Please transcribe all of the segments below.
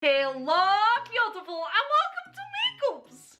Hello, beautiful, and welcome to Makeups.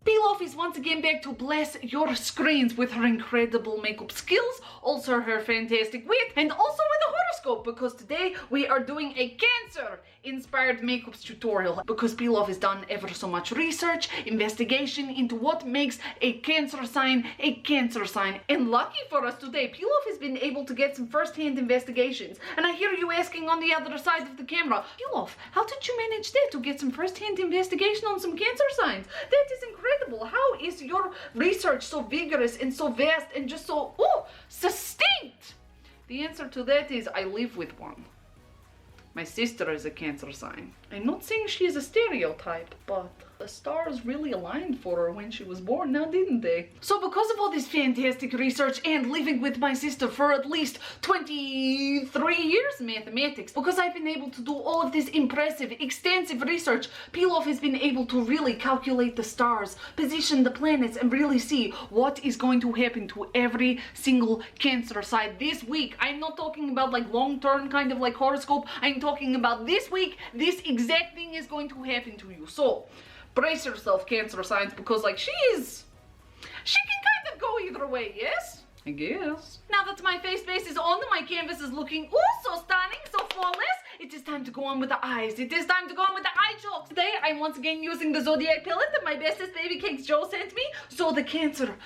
Pilaf is once again back to bless your screens with her incredible makeup skills, also her fantastic wit, and also with a horoscope, because today we are doing a Cancer inspired makeup tutorial, because Pilaf has done ever so much research, investigation into what makes a Cancer sign, and lucky for us today, Pilaf has been able to get some first-hand investigations. And I hear you asking on the other side of the camera, Pilaf, how did you manage that, to get some first-hand investigation on some Cancer signs? That is incredible. How is your research so vigorous and so vast and just so succinct? The answer to that is I live with one. My sister is a Cancer sign. I'm not saying she is a stereotype, but the stars really aligned for her when she was born, now didn't they? So because of all this fantastic research and living with my sister for at least 23 years mathematics, because I've been able to do all of this impressive, extensive research, Pilaf has been able to really calculate the stars, position the planets, and really see what is going to happen to every single Cancer sign this week. I'm not talking about like long-term kind of like horoscope. I'm talking about this week. This exact thing is going to happen to you. So brace yourself, Cancer signs, because like she can kind of go either way, yes? I guess. Now that my face base is on, my canvas is looking so stunning, so flawless, it is time to go on with the eyes. It is time to go on with the eye chalk. Today, I'm once again using the Zodiac palette that my bestest Babycakes Joe sent me. So the Cancer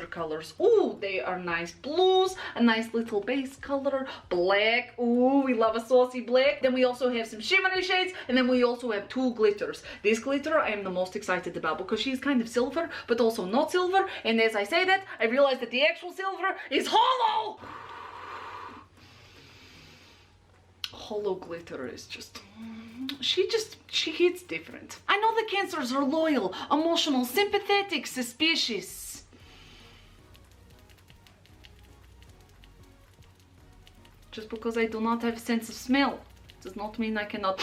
colors. Ooh, they are nice blues, a nice little base color, black. Ooh, we love a saucy black. Then we also have some shimmery shades, and then we also have two glitters. This glitter I am the most excited about because she's kind of silver, but also not silver. And as I say that, I realize that the actual silver is hollow. Hollow glitter is just, she hits different. I know the Cancers are loyal, emotional, sympathetic, suspicious. Just because I do not have a sense of smell does not mean I cannot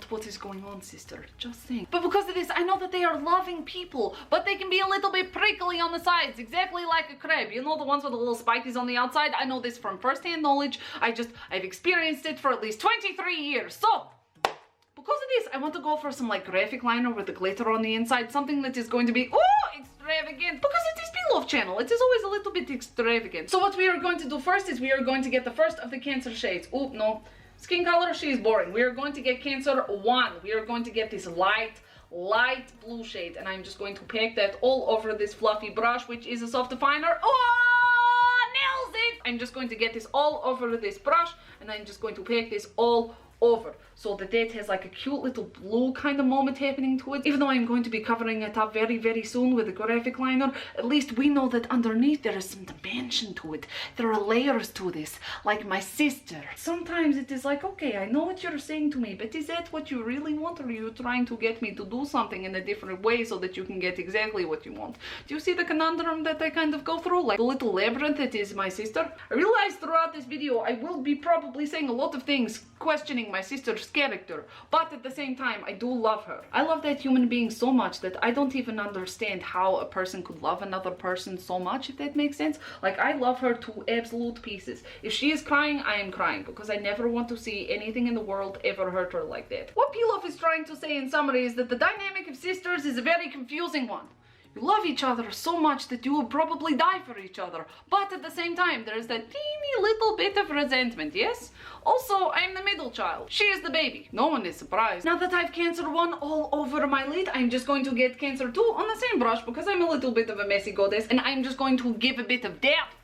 what is going on, sister, just saying. But because of this, I know that they are loving people, but they can be a little bit prickly on the sides, exactly like a crab. You know, the ones with the little spikies on the outside? I know this from first-hand knowledge. I've experienced it for at least 23 years. So because of this, I want to go for some like graphic liner with the glitter on the inside, something that is going to be extravagant, because it is Pilaf channel. It is always a little bit extravagant. So what we are going to do first is we are going to get the first of the Cancer shades. Oh no, skin color, she is boring. We are going to get Cancer 1. We are going to get this light blue shade, and I'm just going to pack that all over this fluffy brush, which is a soft definer. Oh, nails it! I'm just going to get this all over this brush, and I'm just going to pack this all over, so that it has like a cute little blue kind of moment happening to it. Even though I'm going to be covering it up very, very soon with a graphic liner, at least we know that underneath there is some dimension to it. There are layers to this, like my sister. Sometimes it is like, okay, I know what you're saying to me, but is that what you really want, or are you trying to get me to do something in a different way so that you can get exactly what you want? Do you see the conundrum that I kind of go through? Like the little labyrinth that is my sister? I realize throughout this video I will be probably saying a lot of things questioning my sister's character, but at the same time I do love her. I love that human being so much that I don't even understand how a person could love another person so much, if that makes sense. Like, I love her to absolute pieces. If she is crying, I am crying, because I never want to see anything in the world ever hurt her like that. What Pilaf is trying to say in summary is that the dynamic of sisters is a very confusing one. You love each other so much that you will probably die for each other, but at the same time there is that teeny little bit of resentment, yes? Also, I'm the middle child. She is the baby. No one is surprised. Now that I've Cancer 1 all over my lid, I'm just going to get Cancer 2 on the same brush, because I'm a little bit of a messy goddess, and I'm just going to give a bit of depth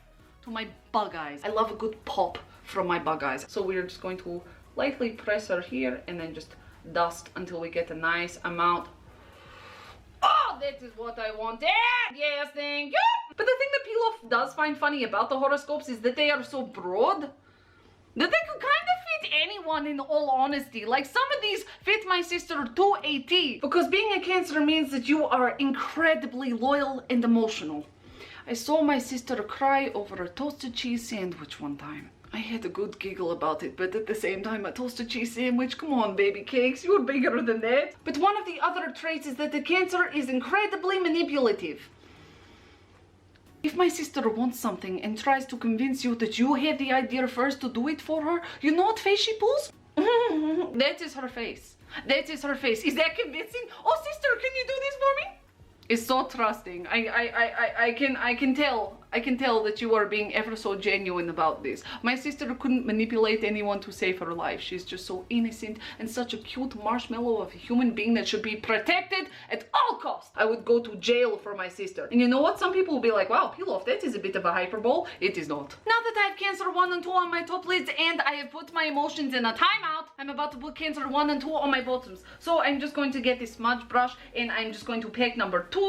to my bug eyes. I love a good pop from my bug eyes. So we're just going to lightly press her here and then just dust until we get a nice amount. Oh, that is what I wanted! Yes, thank you! But the thing that Pilaf does find funny about the horoscopes is that they are so broad that they could kind of fit anyone, in all honesty. Like, some of these fit my sister to a T, because being a Cancer means that you are incredibly loyal and emotional. I saw my sister cry over a toasted cheese sandwich one time. I had a good giggle about it, but at the same time, a toasted cheese sandwich, come on, Babycakes, you're bigger than that. But one of the other traits is that the Cancer is incredibly manipulative. If my sister wants something and tries to convince you that you had the idea first to do it for her, you know what face she pulls? That is her face. That is her face. Is that convincing? Oh, sister, can you do this for me? It's so trusting. I can tell that you are being ever so genuine about this. My sister couldn't manipulate anyone to save her life. She's just so innocent and such a cute marshmallow of a human being that should be protected at all costs. I would go to jail for my sister. And you know what? Some people will be like, wow, peel off, that is a bit of a hyperbole. It is not. Now that I have Cancer 1 and 2 on my top lids and I have put my emotions in a timeout, I'm about to put Cancer 1 and 2 on my bottoms. So I'm just going to get this smudge brush and I'm just going to pack number 2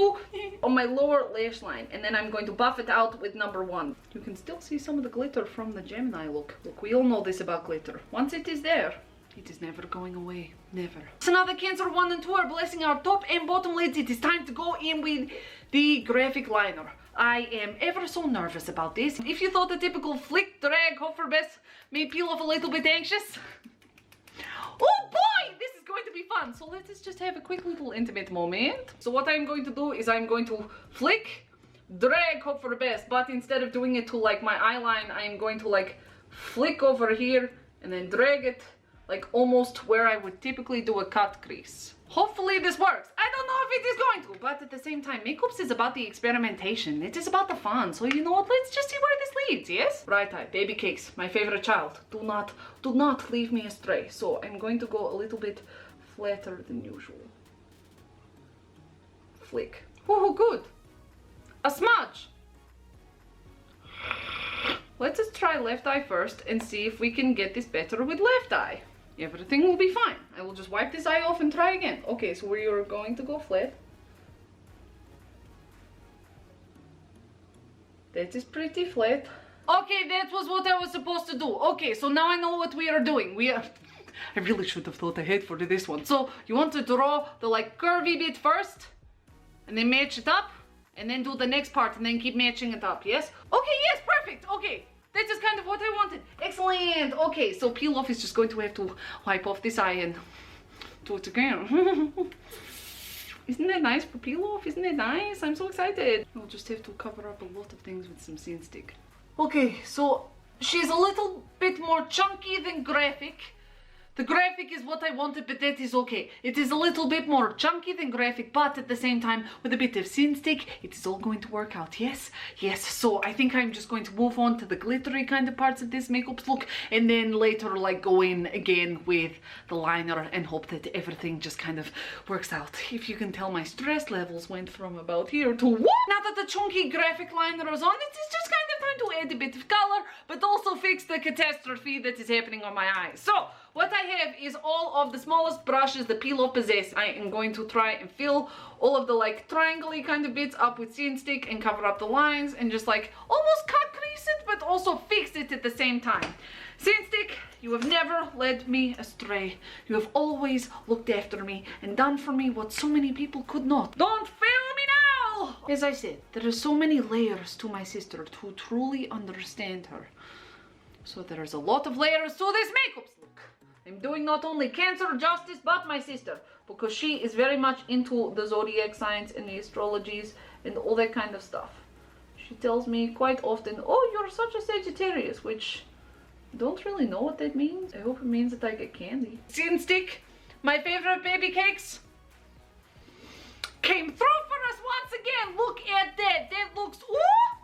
on my lower lash line, and then I'm going to buff it out with number 1. You can still see some of the glitter from the Gemini look. Look, we all know this about glitter. Once it is there, it is never going away. Never. So now the Cancer 1 and 2 are blessing our top and bottom lids, it is time to go in with the graphic liner. I am ever so nervous about this. If you thought the typical flick, drag, hope for best may peel off a little bit anxious, oh boy, this is going to be fun. So let us just have a quick little intimate moment. So what I'm going to do is I'm going to flick, drag, hope for the best. But instead of doing it to like my eyeline, I'm going to like flick over here and then drag it like almost where I would typically do a cut crease. Hopefully this works. I don't know if it is going to, but at the same time, makeups is about the experimentation. It is about the fun. So you know what? Let's just see where this leads, yes? Right eye, Babycakes, my favorite child. Do not leave me astray. So I'm going to go a little bit flatter than usual. Flick. Oh, good. A smudge. Let's just try left eye first and see if we can get this better with left eye. Everything will be fine. I will just wipe this eye off and try again. Okay, so we are going to go flat. That is pretty flat. Okay, that was what I was supposed to do. Okay, so now I know what we are doing. I really should have thought ahead for this one. So you want to draw the like curvy bit first and then match it up and then do the next part and then keep matching it up, yes? Okay, yes, perfect. Okay. That is kind of what I wanted. Excellent. Okay, so peel off is just going to have to wipe off this eye and do it again. Isn't that nice for peel off? Isn't it nice? I'm so excited. I'll just have to cover up a lot of things with some scene stick. Okay, so she's a little bit more chunky than graphic. The graphic is what I wanted, but that is okay. It is a little bit more chunky than graphic, but at the same time, with a bit of scene stick, it is all going to work out, yes? Yes, so I think I'm just going to move on to the glittery kind of parts of this makeup look, and then later, like, go in again with the liner and hope that everything just kind of works out. If you can tell, my stress levels went from about here to what? Now that the chunky graphic liner is on, it is just kind of time to add a bit of color, but also fix the catastrophe that is happening on my eyes. So, what I have is all of the smallest brushes the peel off possess. I am going to try and fill all of the like triangle-y kind of bits up with scene stick and cover up the lines and just like almost cut crease it, but also fix it at the same time. Scene stick, you have never led me astray. You have always looked after me and done for me what so many people could not. Don't fail me now! As I said, there are so many layers to my sister to truly understand her. So there is a lot of layers to this makeup look. I'm doing not only Cancer justice, but my sister, because she is very much into the zodiac signs and the astrologies and all that kind of stuff. She tells me quite often, oh, you're such a Sagittarius, which I don't really know what that means. I hope it means that I get candy. Scene stick, my favorite Babycakes, came through for us once again. Look at that. That looks, ooh,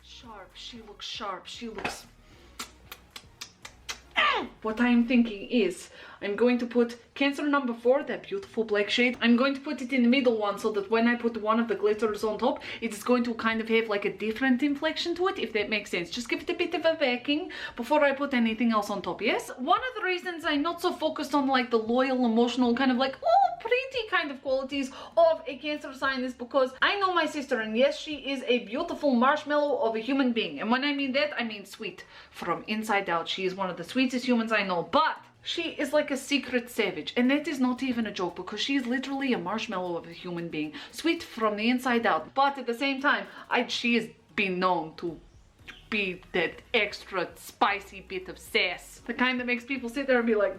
sharp. She looks sharp. She looks... What I'm thinking is I'm going to put Cancer number 4, that beautiful black shade. I'm going to put it in the middle one so that when I put one of the glitters on top, it is going to kind of have like a different inflection to it, if that makes sense. Just give it a bit of a backing before I put anything else on top, yes? One of the reasons I'm not so focused on like the loyal, emotional, kind of like, oh, pretty kind of qualities of a Cancer sign is because I know my sister, and yes, she is a beautiful marshmallow of a human being. And when I mean that, I mean sweet from inside out. She is one of the sweetest humans I know, but she is like a secret savage, and that is not even a joke because she is literally a marshmallow of a human being, sweet from the inside out. But at the same time, she has been known to be that extra spicy bit of sass, the kind that makes people sit there and be like,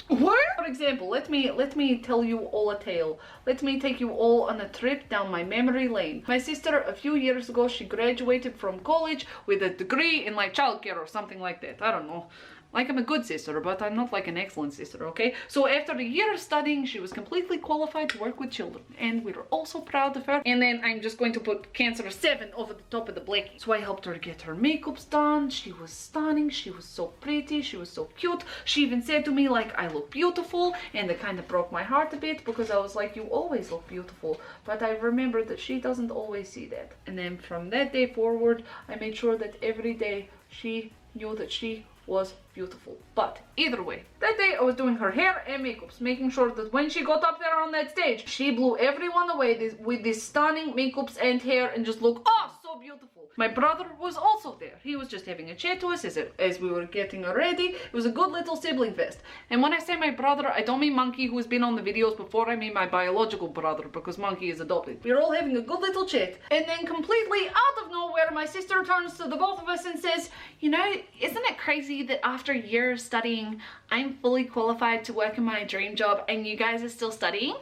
what? example, let me tell you all a tale. Let me take you all on a trip down my memory lane. My sister, a few years ago, she graduated from college with a degree in like childcare or something like that. I don't know. Like, I'm a good sister, but I'm not like an excellent sister, okay? So after a year of studying, she was completely qualified to work with children, and we were also proud of her. And then I'm just going to put Cancer 7 over the top of the blackie. So I helped her get her makeups done. She was stunning. She was so pretty. She was so cute. She even said to me, like, I look beautiful, and it kind of broke my heart a bit because I was like, you always look beautiful. But I remembered that she doesn't always see that. And then from that day forward, I made sure that every day she knew that she was beautiful. But either way, that day I was doing her hair and makeups, making sure that when she got up there on that stage, she blew everyone away with these stunning makeups and hair and just looked, oh, so beautiful. My brother was also there. He was just having a chat to us as we were getting ready. It was a good little sibling fest. And when I say my brother, I don't mean Monkey, who's been on the videos before. I mean my biological brother, because Monkey is adopted. We were all having a good little chat. And then completely out of nowhere, my sister turns to the both of us and says, you know, isn't it crazy that after years studying, I'm fully qualified to work in my dream job and you guys are still studying?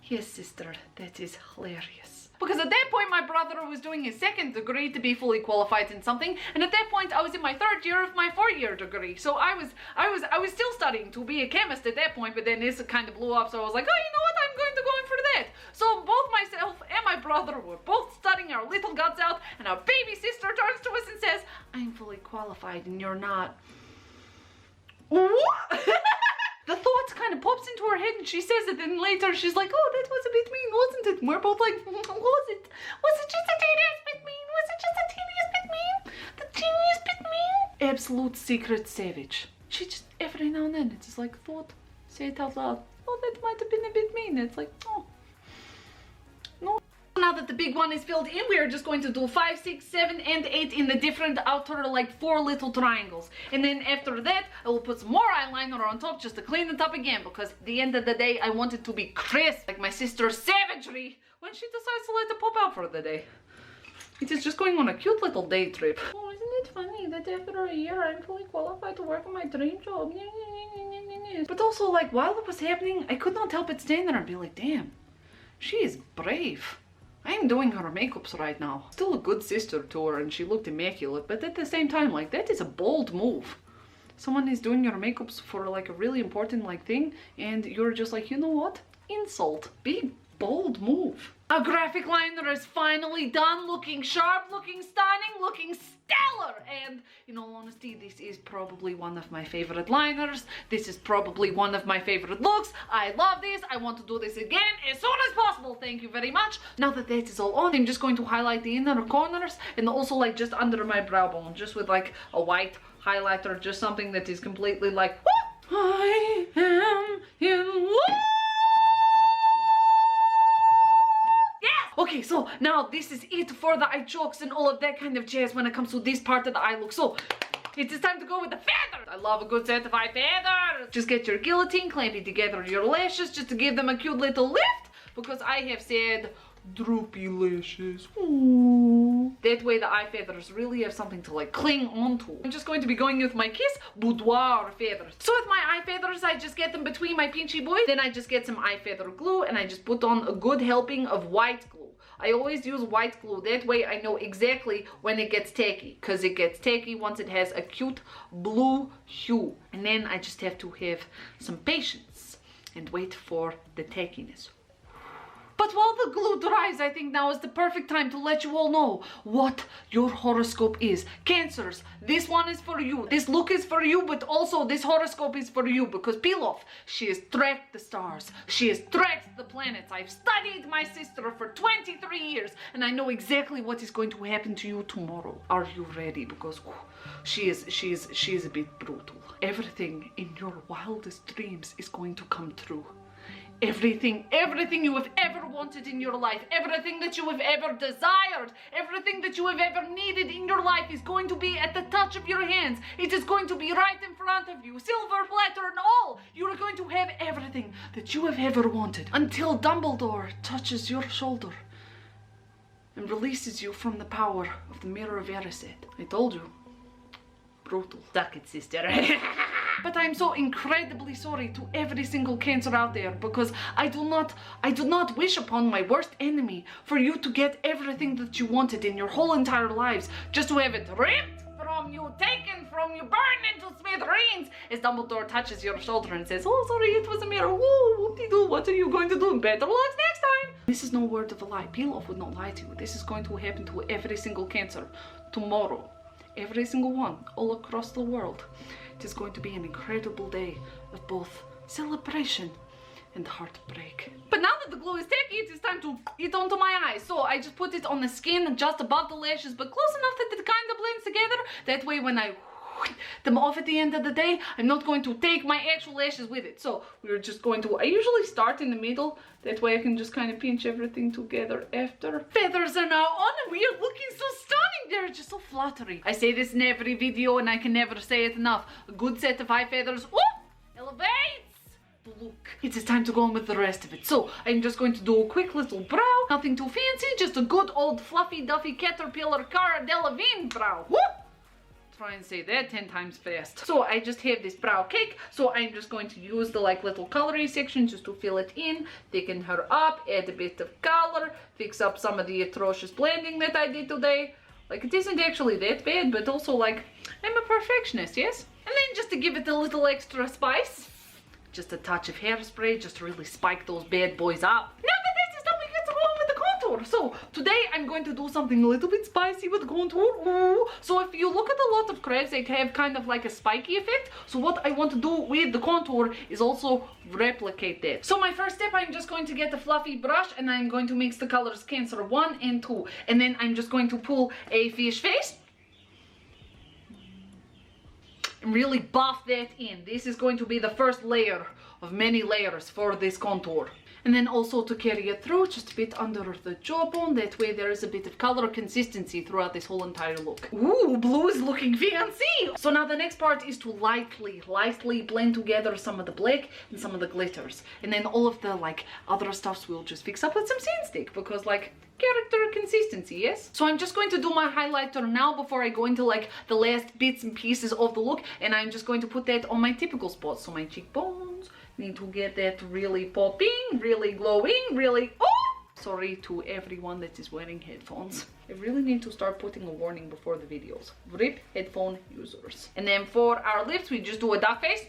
Yes, sister, that is hilarious. Because at that point, my brother was doing his second degree to be fully qualified in something, and at that point, I was in my third year of my 4-year degree. So I was still studying to be a chemist at that point, but then this kind of blew up. So I was like, oh, you know what? I'm going to go in for that. So both myself and my brother were both studying our little guts out, and our baby sister turns to us and says, I'm fully qualified, and you're not. What? The thought kind of pops into her head and she says it, and later she's like, oh, that was a bit mean, wasn't it? And we're both like, was it? Was it just a teeniest bit mean? Was it just a teeniest bit mean? The teeniest bit mean? Absolute secret savage. She just, every now and then, it's just like, thought, say it out loud. Oh, that might have been a bit mean. It's like, oh, no. Now that the big one is filled in, we are just going to do 5, 6, 7, and 8 in the different outer, like 4 little triangles. And then after that, I will put some more eyeliner on top just to clean it up again, because at the end of the day, I want it to be crisp, like my sister's savagery when she decides to let it pop out for the day. It is just going on a cute little day trip. Oh, isn't it funny that after a year, I'm fully qualified to work on my dream job? But also, like, while it was happening, I could not help but stand there and be like, damn, she is brave. I am doing her makeups right now. Still a good sister to her and she looked immaculate, but at the same time, like, that is a bold move. Someone is doing your makeups for like a really important like thing and you're just like, you know what? Insult. Big, bold move. Our graphic liner is finally done, looking sharp, looking stunning, looking stellar. And in all honesty, this is probably one of my favorite liners. This is probably one of my favorite looks. I love this. I want to do this again as soon as possible. Thank you very much. Now that that is all on, I'm just going to highlight the inner corners and also like just under my brow bone, just with like a white highlighter, just something that is completely like, whoop, I am in love. Okay, so now this is it for the eye chokes and all of that kind of jazz when it comes to this part of the eye look. So it is time to go with the feathers. I love a good set of eye feathers. Just get your guillotine, clamp it together your lashes just to give them a cute little lift, because I have said droopy lashes. Ooh. That way the eye feathers really have something to like cling onto. I'm just going to be going with my Kiss Boudoir feathers. So with my eye feathers, I just get them between my pinchy boys. Then I just get some eye feather glue and I just put on a good helping of white glue. I always use white glue, that way I know exactly when it gets tacky, because it gets tacky once it has a cute blue hue. And then I just have to have some patience and wait for the tackiness. But while the glue dries, I think now is the perfect time to let you all know what your horoscope is. Cancers, this one is for you. This look is for you, but also this horoscope is for you, because Pilaf, she has tracked the stars. She has tracked the planets. I've studied my sister for 23 years, and I know exactly what is going to happen to you tomorrow. Are you ready? Because she is a bit brutal. Everything in your wildest dreams is going to come true. Everything you have ever wanted in your life, everything that you have ever desired, everything that you have ever needed in your life is going to be at the touch of your hands. It is going to be right in front of you, silver platter and all. You are going to have everything that you have ever wanted until Dumbledore touches your shoulder and releases you from the power of the Mirror of Erised. I told you. Brutal. Suck it, sister. But I'm so incredibly sorry to every single Cancer out there, because I do not wish upon my worst enemy for you to get everything that you wanted in your whole entire lives, just to have it ripped from you, taken from you, burned into smithereens, as Dumbledore touches your shoulder and says, oh, sorry, it was a mirror. Whoa, whoop-de-doo, what are you going to do? Better luck next time. This is no word of a lie. Peel-off would not lie to you. This is going to happen to every single Cancer tomorrow. Every single one, all across the world. It is going to be an incredible day of both celebration and heartbreak. But now that the glue is tacky, it is time to it onto my eyes. So I just put it on the skin just above the lashes, but close enough that it kind of blends together. That way when I them off at the end of the day, I'm not going to take my actual lashes with it. So we're just going to, I usually start in the middle. That way I can just kind of pinch everything together after. Feathers are now on and we are looking so stunning. They're just so fluttery. I say this in every video and I can never say it enough. A good set of eye feathers, elevates the look. It is time to go on with the rest of it. So I'm just going to do a quick little brow. Nothing too fancy, just a good old fluffy duffy caterpillar Cara Delevingne brow. Try and say that 10 times fast. So I just have this brow cake, so I'm just going to use the like little coloring section just to fill it in, thicken her up, add a bit of color, fix up some of the atrocious blending that I did today. Like, it isn't actually that bad, but also like, I'm a perfectionist, yes? And then just to give it a little extra spice, just a touch of hairspray just to really spike those bad boys up. Now that this is done, we get to go on with the contour. So today I'm going to do something a little bit spicy with contour. Ooh. So if you look at a lot of crabs, they have kind of like a spiky effect. So what I want to do with the contour is also replicate that. So my first step, I'm just going to get a fluffy brush and I'm going to mix the colors Cancer 1 and 2. And then I'm just going to pull a fish face and really buff that in. This is going to be the first layer of many layers for this contour. And then also to carry it through, just a bit under the jawbone. That way there is a bit of color consistency throughout this whole entire look. Ooh, blue is looking fancy! So now the next part is to lightly blend together some of the black and some of the glitters. And then all of the like other stuffs we'll just fix up with some sandstick, because like character consistency, yes? So I'm just going to do my highlighter now before I go into like the last bits and pieces of the look, and I'm just going to put that on my typical spots. So my cheekbones, need to get that really popping, really glowing, really, sorry to everyone that is wearing headphones. I really need to start putting a warning before the videos. RIP headphone users. And then for our lips, we just do a duck face.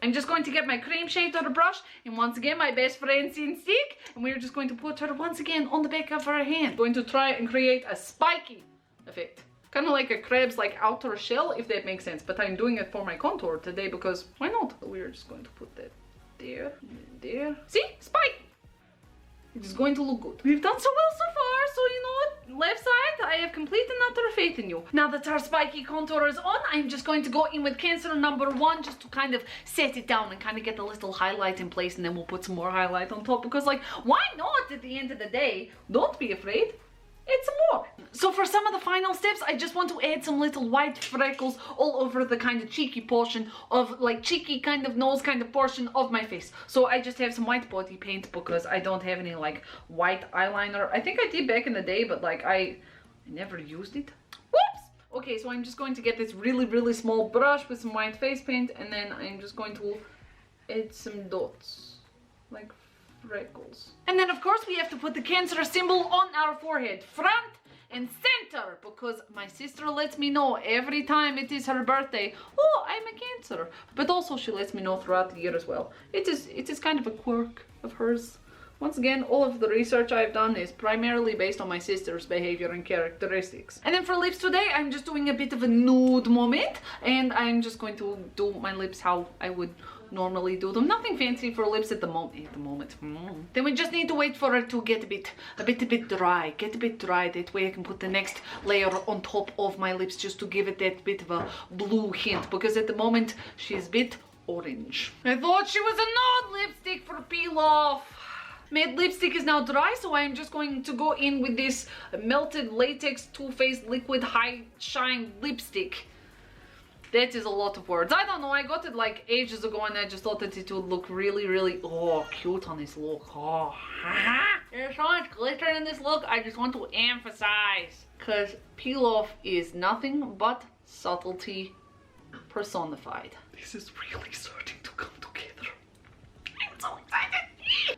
I'm just going to get my cream shader brush and once again my best friend Sin Stick, and we're just going to put her once again on the back of her hand. Going to try and create a spiky effect. Kind of like a crab's like outer shell, if that makes sense. But I'm doing it for my contour today because why not? We're just going to put that there and there. See? Spike! It is going to look good. We've done so well so far, so you know what? Left side, I have complete and utter faith in you. Now that our spiky contour is on, I'm just going to go in with Cancer number 1 just to kind of set it down and kind of get a little highlight in place, and then we'll put some more highlight on top, because like, why not at the end of the day? Don't be afraid. It's more. So for some of the final steps, I just want to add some little white freckles all over the kind of cheeky portion of like cheeky kind of nose kind of portion of my face. So I just have some white body paint because I don't have any like white eyeliner. I think I did back in the day, but like I never used it. Whoops! Okay, so I'm just going to get this really small brush with some white face paint, and then I'm just going to add some dots, like freckles. And then of course we have to put the Cancer symbol on our forehead, front and center, because my sister lets me know every time it is her birthday, oh, I'm a Cancer. But also she lets me know throughout the year as well. It is kind of a quirk of hers. Once again, all of the research I've done is primarily based on my sister's behavior and characteristics. And then for lips today, I'm just doing a bit of a nude moment, and I'm just going to do my lips how I would normally do them. Nothing fancy for lips at the moment. Then we just need to wait for it to get a bit dry. Get a bit dry. That way I can put the next layer on top of my lips just to give it that bit of a blue hint, because at the moment she's a bit orange. I thought she was a nude lipstick for peel off. Matte lipstick is now dry, so I'm just going to go in with this melted latex Too Faced liquid high shine lipstick. That is a lot of words. I don't know, I got it like ages ago and I just thought that it would look really cute on this look. There's so much glitter in this look, I just want to emphasize. Because peel off is nothing but subtlety personified. This is really starting to come together. I'm so excited.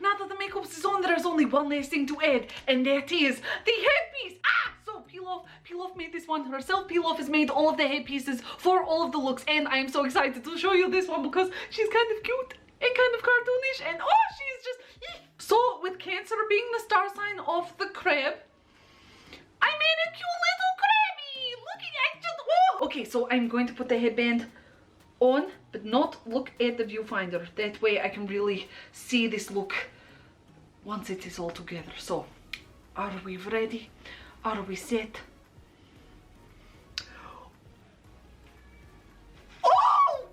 Now that the makeup is on, there's only one last thing to add, and that is the headpiece. So Peel Off made this one herself. Peel Off has made all of the headpieces for all of the looks, and I am so excited to show you this one because she's kind of cute and kind of cartoonish, and oh, she's just... So with Cancer being the star sign of the crab, I made a cute little crabby. Look at just... Oh! Okay, so I'm going to put the headband on, but not look at the viewfinder. That way I can really see this look once it is all together. So, are we ready? Are we set? Oh!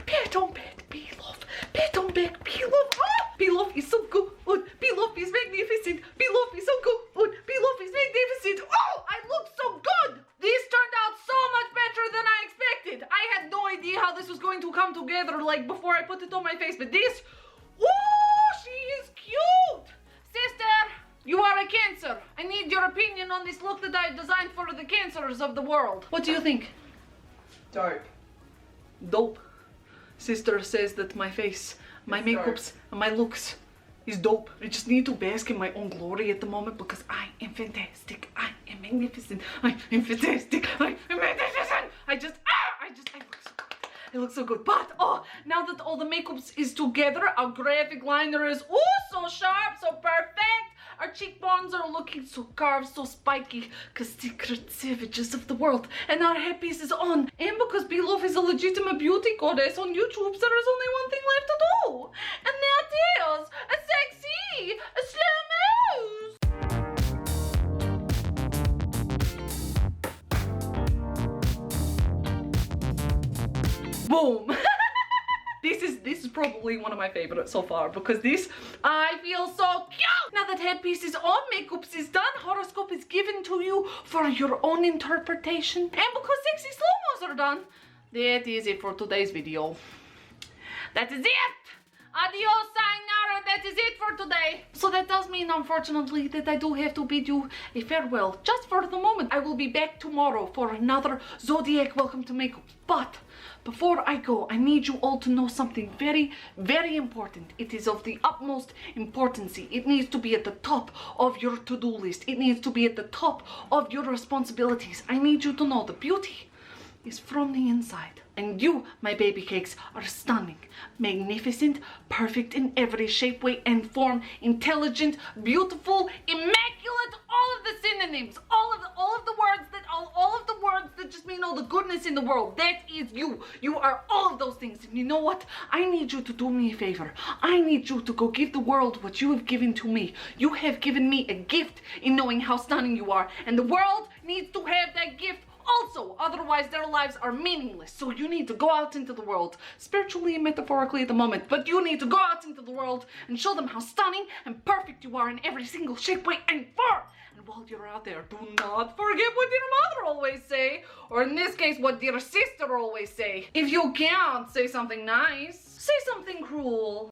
Pat on back, Peel Off. Pat on back, Peel Off. Oh! Peel Off is so good. Peel Off is magnificent. Peel Off is so good. Peel Off is magnificent. Oh, I look so good. This turned out so much better than I expected. I had no idea how this was going to come together like before I put it on my face, but this... Oh, she is cute. Sister, you are a Cancer. I need your opinion on this look that I've designed for the Cancers of the world. What do you think? Dope. Dope. Sister says that my face, my makeups, and my looks is dope. I just need to bask in my own glory at the moment because I am fantastic. I am magnificent. I am fantastic. I am magnificent. I look so good. I look so good. But, oh, now that all the makeups is together, our graphic liner is, oh, so sharp, so perfect. Our cheekbones are looking so carved, so spiky, because secret savages of the world. And our headpiece is on. And because Peel Off is a legitimate beauty goddess on YouTube, so there is only one thing left to do. And that is a sexy, slow moves. Boom. This is probably one of my favorites so far because this, I feel so cute. Now that headpiece is on, makeups is done, horoscope is given to you for your own interpretation. And because sexy slow-mos are done, that is it for today's video. That is it. Adios, sayonara, that is it for today. So that does mean, unfortunately, that I do have to bid you a farewell, just for the moment. I will be back tomorrow for another Zodiac Welcome to Makeup. But before I go, I need you all to know something very, very important. It is of the utmost importance. It needs to be at the top of your to-do list. It needs to be at the top of your responsibilities. I need you to know the beauty is from the inside. And you, my baby cakes, are stunning, magnificent, perfect in every shape, way, and form, intelligent, beautiful, immaculate, all of the synonyms, all of the words that just mean all the goodness in the world. That is you. You are all of those things. And you know what? I need you to do me a favor. I need you to go give the world what you have given to me. You have given me a gift in knowing how stunning you are, and the world needs to have that gift also, otherwise their lives are meaningless. So you need to go out into the world, spiritually and metaphorically at the moment, but you need to go out into the world and show them how stunning and perfect you are in every single shape, way, and form. And while you're out there, do not forget what dear mother always say, or in this case, what dear sister always say. If you can't say something nice, say something cruel.